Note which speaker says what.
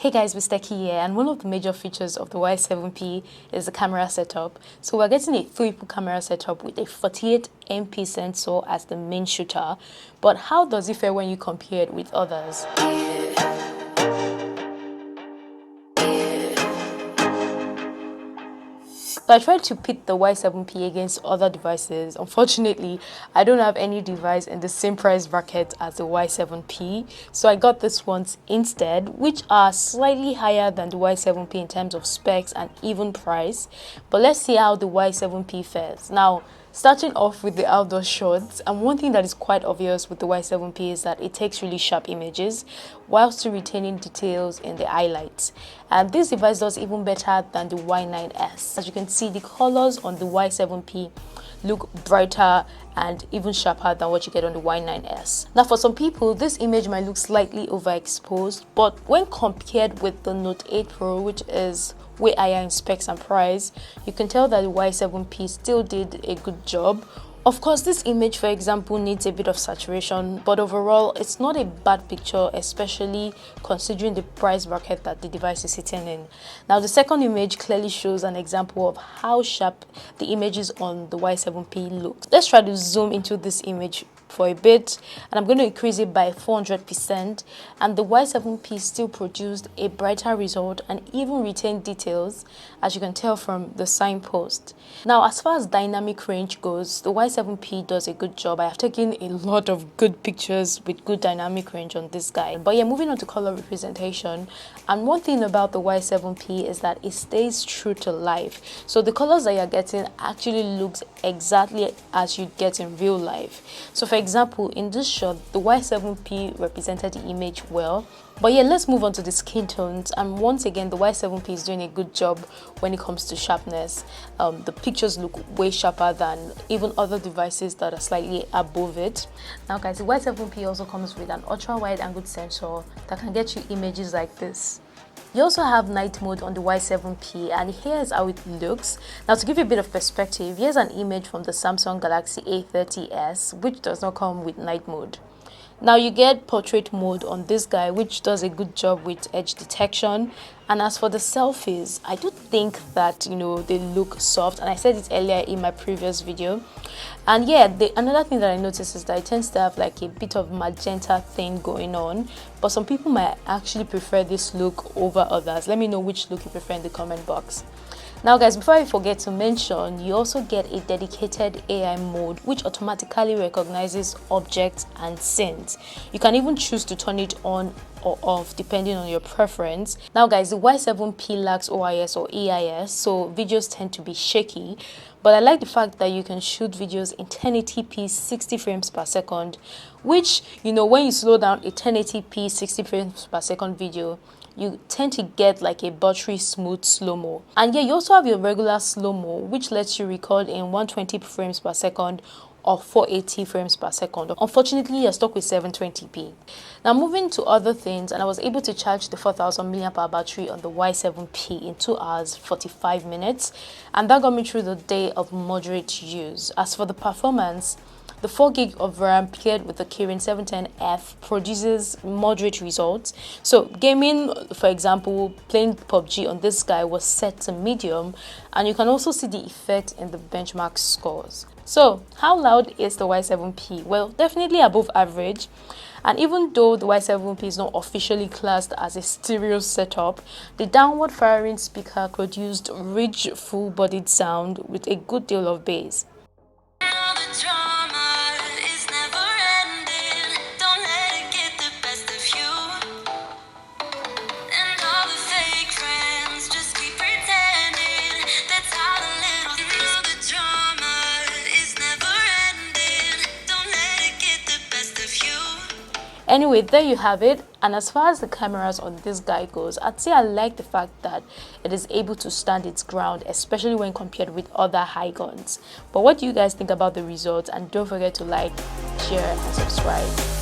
Speaker 1: Hey guys, Mr. Key here, and one of the major features of the Y7P is the camera setup. So we're getting a triple camera setup with a 48MP sensor as the main shooter. But how does it fare when you compare it with others? So I tried to pit the Y7P against other devices. Unfortunately, I don't have any device in the same price bracket as the Y7P. So I got this ones instead, which are slightly higher than the Y7P in terms of specs and even price. But let's see how the Y7P fares. Now, starting off with the outdoor shots, and one thing that is quite obvious with the Y7P is that it takes really sharp images while still retaining details in the highlights. And this device does even better than the Y9S. As you can see, the colors on the Y7P look brighter and even sharper than what you get on the Y9S. Now for some people, this image might look slightly overexposed, but when compared with the Note 8 Pro, which is way higher in specs and price, you can tell that the Y7P still did a good job. Of course, this image, for example, needs a bit of saturation, but overall, it's not a bad picture, especially considering the price bracket that the device is sitting in. Now, the second image clearly shows an example of how sharp the images on the Y7P look. Let's try to zoom into this image for a bit, and I'm going to increase it by 400%, and the Y7P still produced a brighter result and even retained details, as you can tell from the signpost. Now, as far as dynamic range goes, the Y7P does a good job. I have taken a lot of good pictures with good dynamic range on this guy. But yeah, moving on to color representation, and one thing about the Y7P is that it stays true to life. So the colors that you're getting actually looks exactly as you get in real life. So for example, in this shot, the Y7P represented the image well. But yeah, let's move on to the skin tones, and once again the Y7P is doing a good job when it comes to sharpness. The pictures look way sharper than even other devices that are slightly above it. Now guys, the Y7P also comes with an ultra wide angle sensor that can get you images like this. You also have night mode on the Y7P, and here's how it looks. Now to give you a bit of perspective, here's an image from the Samsung Galaxy A30s, which does not come with night mode. Now you get portrait mode on this guy, which does a good job with edge detection. And as for the selfies, I do think that, they look soft, and I said it earlier in my previous video. And yeah, another thing that I noticed is that it tends to have like a bit of magenta thing going on, but some people might actually prefer this look over others. Let me know which look you prefer in the comment box. Now guys, before I forget to mention, you also get a dedicated AI mode which automatically recognizes objects and scenes. You can even choose to turn it on or off depending on your preference. Now guys, the Y7P lacks OIS or EIS, so videos tend to be shaky. But I like the fact that you can shoot videos in 1080p 60 frames per second, which, when you slow down a 1080p 60 frames per second video, you tend to get like a buttery smooth slow-mo. And yeah, you also have your regular slow-mo, which lets you record in 120 frames per second or 480 frames per second. Unfortunately, you're stuck with 720p. Now moving to other things, and I was able to charge the 4000 mAh battery on the Y7P in 2 hours 45 minutes, and that got me through the day of moderate use. As for the performance, the 4GB of RAM paired with the Kirin 710F produces moderate results. So gaming, for example, playing PUBG on this guy was set to medium, and you can also see the effect in the benchmark scores. So how loud is the Y7P? Well, definitely above average. And even though the Y7P is not officially classed as a stereo setup, the downward firing speaker produced rich full-bodied sound with a good deal of bass. Anyway, there you have it. And as far as the cameras on this guy goes, I'd say I like the fact that it is able to stand its ground, especially when compared with other high guns. But what do you guys think about the results? And don't forget to like, share, and subscribe.